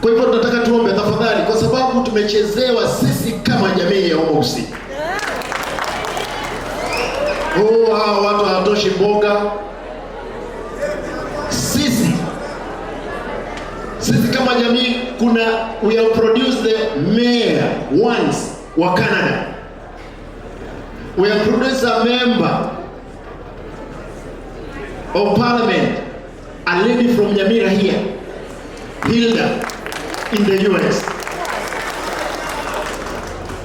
Kwa hivyo tunataka tuombe tafadhali, kwa sababu tumechezewa sisi kama jamii ya Homo Gusii. Hao watu hawatoshi mboga. Sisi kama jamii we have produced the mayor once wa Canada. We have produced a member of parliament, a lady from Nyamira here, Hilda, in the US.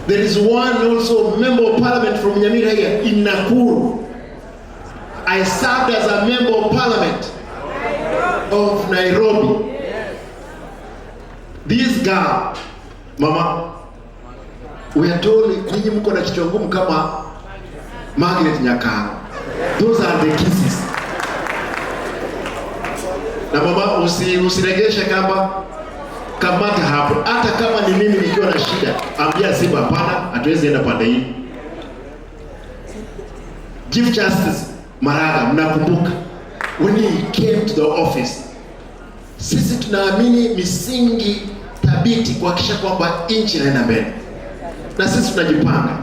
There is one also member of parliament from Nyamira here in Nakuru. I served as a member of parliament of Nairobi. This girl, mama, we are told ninyi mko na kichwa ngumu kama Margaret Nyakao. Those are the kisses. Na mama, usiregeshe kamba kamata hapo. Hata kama ni mimi nikiwa na shida, ambia Simba hapana, hatuwezi enda pande hii. Chief Justice Maraga, mnakumbuka when he came to the office, sisi tunaamini misingi thabiti kuhakikisha kwamba nchi inaenda mbele. Na sisi tunajipanga.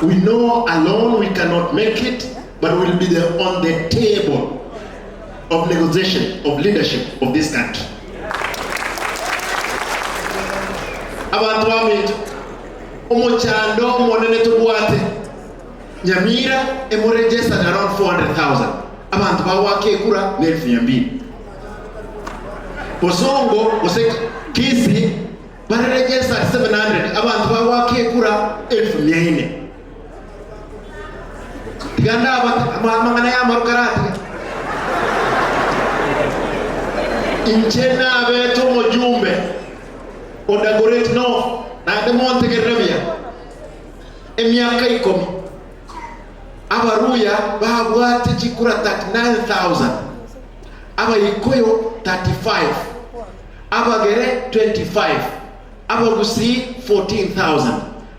We know alone we cannot make it, but we will be there on the table of negotiation, of leadership of this country. Abantu bamitu omuchando monene tubwate Nyamira registered around 400,000. Abantu bawake kura ni 200,000. Bosongo Kisi registered 700. Abantu bawake kura 400,000. Tiganda mangana ya marukarati inchena beto mojumbe Odagoret no na demonte gerabia emyaka 10 abaruya babwate chikura 39,000 abayikoyo 35 abagere 25 abagusii 14,000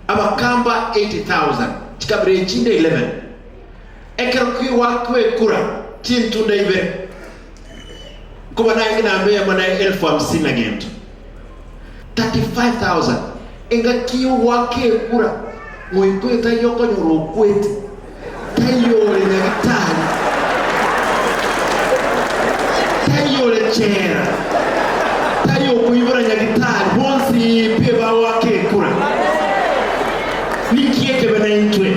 abakamba 80,000 chikabire chinde 11 ekero kiwakwe kura chintu ndaibe kuba naye nambe mana 50,000 agento 35,000 enga kiyo wake kura ngoyiko tayoko nyoro kwete tayole nyagitani tayole chera tayo kuibura nyagitani bonsi peba wake kura nikieke bana intwe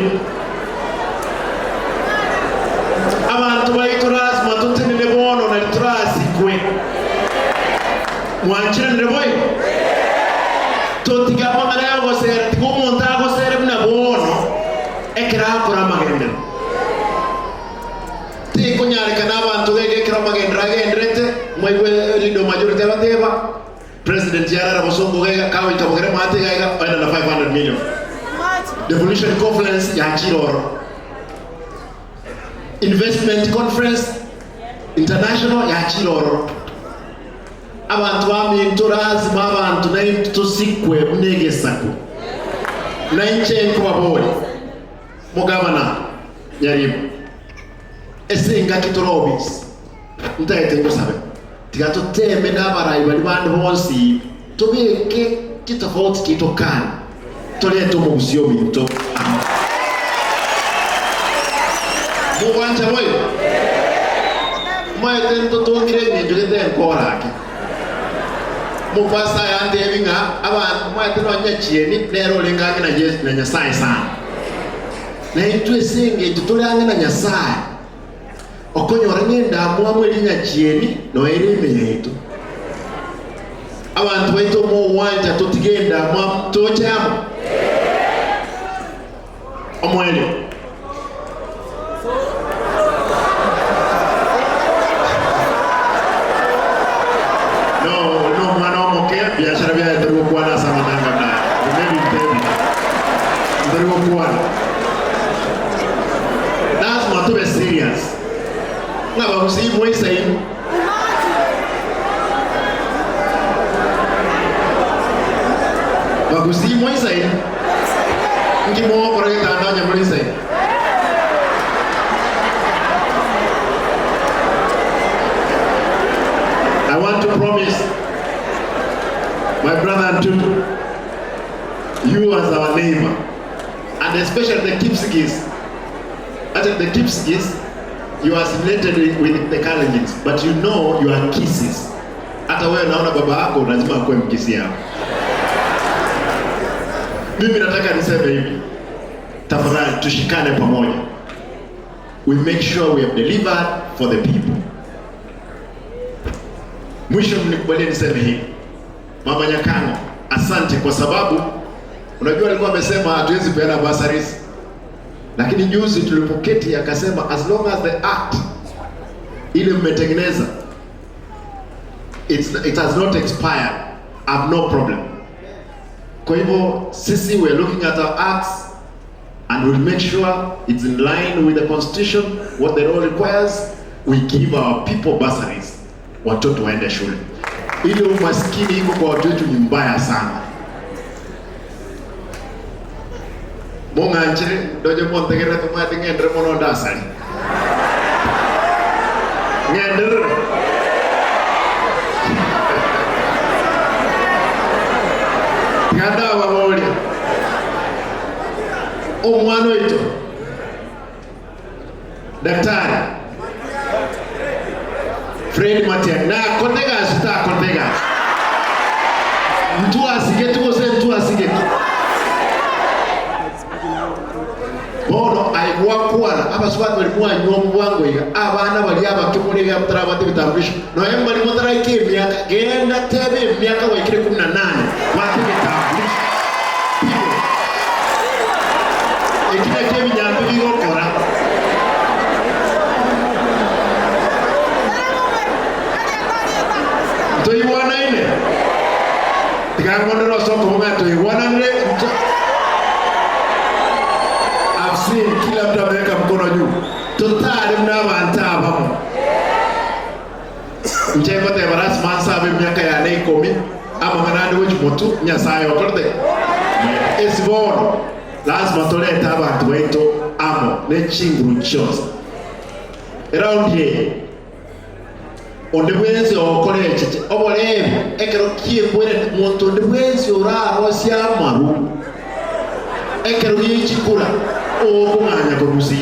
abantu bayituras matutene nebono na litrasi kwe mwanchira ndeboy totiga mangana yango sere tikomonta ko sere na bono ekra kora magende ti kunyare kana abantu gege ekra magendre agendrete mwe lido majority bateba president Yarara Bosongo gege kawe tabogere mate gege aina na 500 million devolution conference ya Chiroro investment conference international ya Chiroro abantu bamintorazi mabantu nayo tusikwe mnegesako nainche kwabori mugabana Nyaribo esinga kitorobis ntaete ngosabe tigato teme nabarayi bali bantu bonsi tubeke kitafauti kitokana toleto mu busyo binto mubanja boyo maete ntotongire nijure denkorake mupasa yande binga abantu maete no nyachieni nero linganga na Yesu na Nyasaye sana na itwe singe tutolange na Nyasaye okonyora ngenda amwa nyachieni no erime yetu abantu baito mo wanja totigenda mwa tochamo omwele biashara bya ndio kwa na sana nanga na mimi mpendi ndio kwa lazima tuwe serious na babusi mwesa hivi babusi mwesa hivi ngimo kwa reta ndanya mwesa hivi I want to promise Martutu, you as our neighbor, and especially the Kipsigis. At the Kipsigis, you are assimilated with the Kalenjins, but you know you are Kisses. Hata wewe naona baba yako lazima akuwe Mkisi yako. Mimi nataka niseme hivi, tafadhali tushikane pamoja. We make sure we have delivered for the people. Mwisho mnikubalie niseme hivi, Mama Nyakanga, asante kwa sababu unajua alikuwa amesema hatuwezi peana bursaries. Lakini juzi tulipoketi akasema as long as the act ile mmetengeneza it has not expired, I have no problem. Kwa hivyo sisi we are looking at our acts and we'll make sure it's in line with the constitution, what the law requires. We give our people bursaries, watoto waende shule. Ile umaskini iko kwa watu wetu ni mbaya sana. Monga nchini doje montegere tumati ngendere mono ndasali. Ngendere. Ngada wa moli. Omwana ito. Daktari. Fred Matiang'i na kotega sita kotega. Mtu asige tuko se mtu asige. Bono aigwa kuana abaswati bali kwa nyombo wangu iga abana bali abakimuri ga mutarabati bitambulisho no yemba ni mutara iki myaka genda tebe myaka wa 18 wati bitambulisho ekine kebi nyambi bigo kora to iwana ine tikamondero soko mga to iwana nre kila mtu ameweka mkono juu. Totali mnavanta hapo. Mcheko te baras mansa be miaka ya nei komi ama manande wuch motu nyasayo okorde. Esbono lazima toleta abantu wetu amo ne chinguru chose. Around here onde bwenzi okore chiche obole ekero kie bwere muntu onde bwenzi ora rosia maru ekero yichikura okumanya kurusi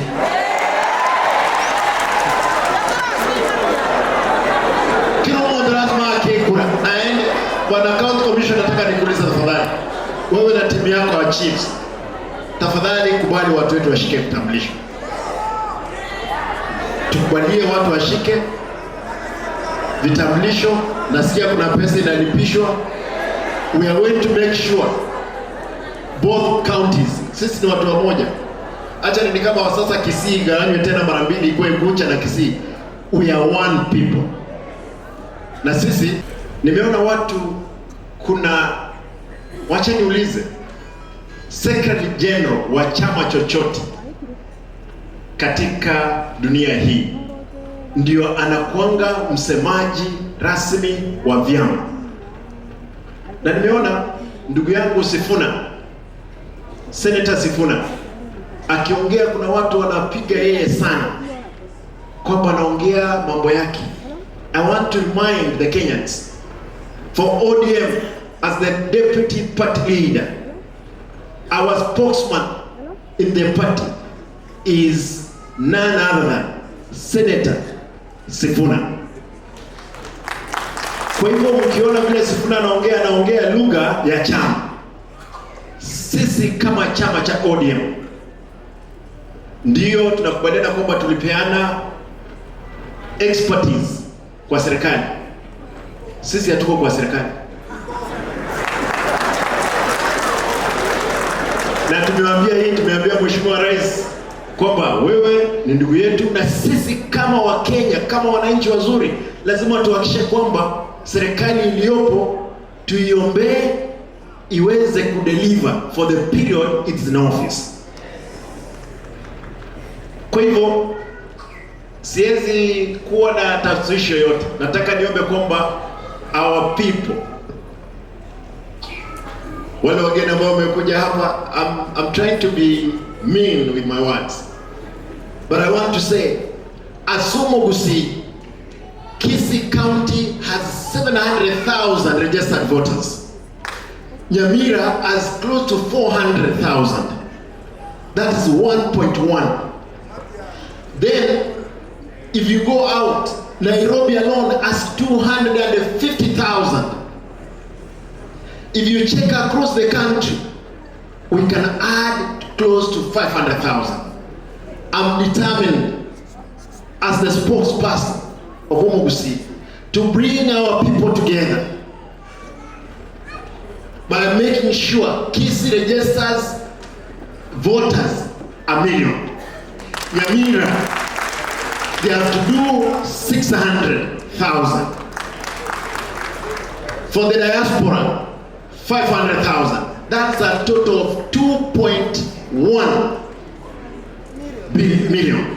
kila mmoja lazima akikura aende bwana county commission. Nataka nikuuliza tafadhali, wewe na timu yako wa chiefs, tafadhali kubali watu wetu washike vitambulisho. Tukubalie watu washike vitambulisho. Nasikia kuna pesa inalipishwa. We are going to make sure both counties, sisi ni watu wamoja. Acha ni kama sasa Kisii gawanywe tena mara mbili ikuwe Ngucha na Kisii. We are one people. Na sisi nimeona watu kuna, wacha niulize, Secretary General wa chama chochote katika dunia hii ndio anakuanga msemaji rasmi wa vyama. Na nimeona ndugu yangu Sifuna, Senator Sifuna akiongea, kuna watu wanapiga yeye sana kwamba anaongea mambo yake. I want to remind the Kenyans, for ODM as the deputy party leader, our spokesman in the party is none other than Senator Sifuna. Kwa hivyo mkiona vile Sifuna anaongea lugha ya chama, sisi kama chama cha ODM ndio tunakubaliana kwamba tulipeana expertise kwa serikali. Sisi hatuko kwa serikali. Na tumeambia Mheshimiwa Rais kwamba wewe ni ndugu yetu, na sisi kama Wakenya, kama wananchi wazuri, lazima tuhakikishe kwamba serikali iliyopo tuiombee iweze kudeliver for the period it's in office. Kwa hivyo siwezi kuwa na tatizo yoyote. Nataka niombe kwamba our people, wale wageni ambao wamekuja hapa, I'm trying to be mean with my words, but I want to say Asumo Gusii, Kisii County has 700,000 registered voters. Nyamira has close to 400,000. That is 1.1. Then, if you go out, Nairobi alone has 250,000. If you check across the country, we can add close to 500,000. I'm determined as the spokesperson of Homo Gusii to bring our people together by making sure Kisii registers voters a million. Nyamira, they have to do 600,000. For the diaspora, 500,000. That's a total of 2.1 million.